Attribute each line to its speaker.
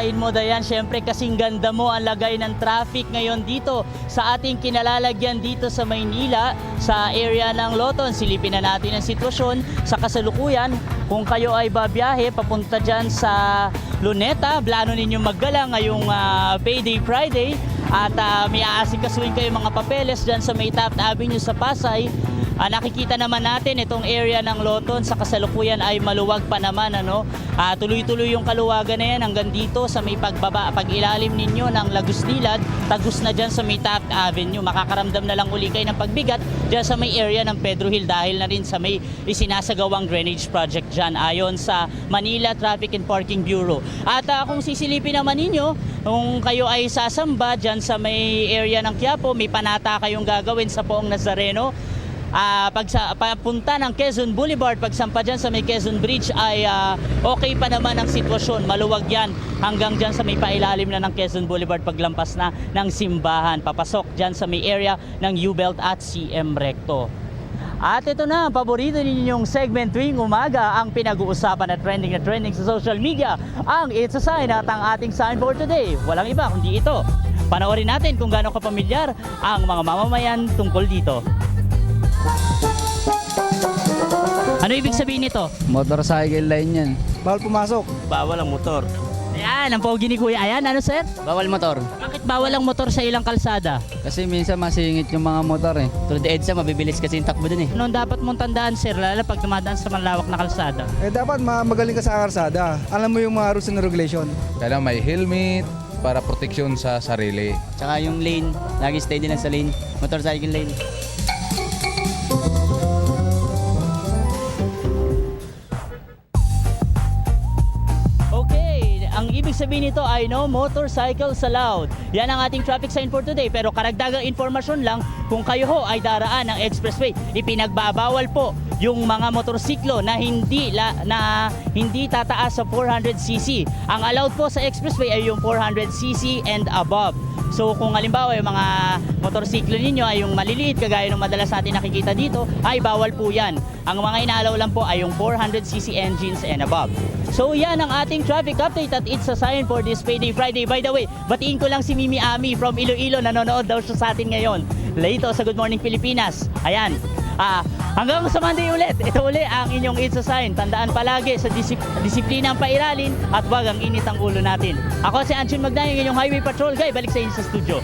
Speaker 1: babasahin mo, Dayan. Siyempre kasing ganda mo ang lagay ng traffic ngayon dito sa ating kinalalagyan dito sa Maynila, sa area ng Loton. Silipin na natin ang sitwasyon sa kasalukuyan. Kung kayo ay babiyahe papunta dyan sa Luneta, plano ninyo maggala ngayong Payday Friday at may aasikasuhin kayo mga papeles dyan sa May Taft Avenue sa Pasay. Nakikita naman natin itong area ng Loton sa kasalukuyan ay maluwag pa naman, ano? Tuloy-tuloy yung kaluwagan na yan hanggang dito sa may pag-ilalim ninyo ng Lagos Nilad, tagos na dyan sa May Taft Avenue. Makakaramdam na lang uli kayo ng pagbigat dyan sa may area ng Pedro Hill dahil na rin sa may isinasagawang drainage project dyan ayon sa Manila Traffic and Parking Bureau. At kung sisilipin naman ninyo, kung kayo ay sasamba dyan sa may area ng Quiapo, may panata kayong gagawin sa Poong Nazareno. Pagpunta ng Quezon Boulevard, pagsampa dyan sa may Quezon Bridge ay okay pa naman ang sitwasyon. Maluwag yan hanggang dyan sa may pailalim na ng Quezon Boulevard paglampas na ng simbahan. Papasok dyan sa may area ng U-Belt at CM Recto. At ito na, paborito ninyong segment tuwing umaga, ang pinag-uusapan na trending sa social media, ang It's a Sign at ang ating sign for today. Walang iba kundi ito. Panoorin natin kung gaano kapamilyar ang mga mamamayan tungkol dito. Ano ibig sabihin nito?
Speaker 2: Motorcycle line yan.
Speaker 3: Bawal pumasok.
Speaker 4: Bawal ang motor.
Speaker 1: Ayan, ang pogi ni Kuya. Ayan, ano sir?
Speaker 2: Bawal motor.
Speaker 1: Bakit bawal ang motor sa ilang kalsada?
Speaker 2: Kasi minsan masingit yung mga motor eh.
Speaker 4: Tulad EDSA, mabibilis kasi yung takbo dun eh.
Speaker 1: Noon dapat mong tandaan sir, lalo pag dumadaan sa malawak na kalsada.
Speaker 3: Dapat magaling ka sa karsada. Alam mo yung mga rules and regulation.
Speaker 5: Kailangan may helmet para proteksyon sa sarili.
Speaker 4: Tsaka yung lane, lagi steady lang sa lane. Motorcycle lane.
Speaker 1: Okay, ang ibig sabihin nito ay no motorcycles allowed. Yan ang ating traffic sign for today. Pero karagdagang informasyon lang, kung kayo ho ay daraan ng expressway, ipinagbabawal po yung mga motorsiklo na hindi tataas sa 400cc. Ang allowed po sa expressway ay yung 400cc and above. So kung halimbawa yung mga motorsiklo ninyo ay yung maliliit, kagaya ng madalas natin nakikita dito, ay bawal po yan. Ang mga inaalaw lang po ay yung 400cc engines and above. So yan ang ating traffic update at It's a Sign for this Payday Friday. By the way, batiin ko lang si Mimi Ami from Iloilo, nanonood daw siya sa atin ngayon. Dito sa Good Morning Pilipinas. Ayan. Hanggang sa Monday ulit, ito uli ang inyong It's a Sign. Tandaan palagi sa disiplina ang pairalin at wag ang init ang ulo natin. Ako si Anchun Magdayong, inyong Highway Patrol Guy. Balik sa inyo sa studio.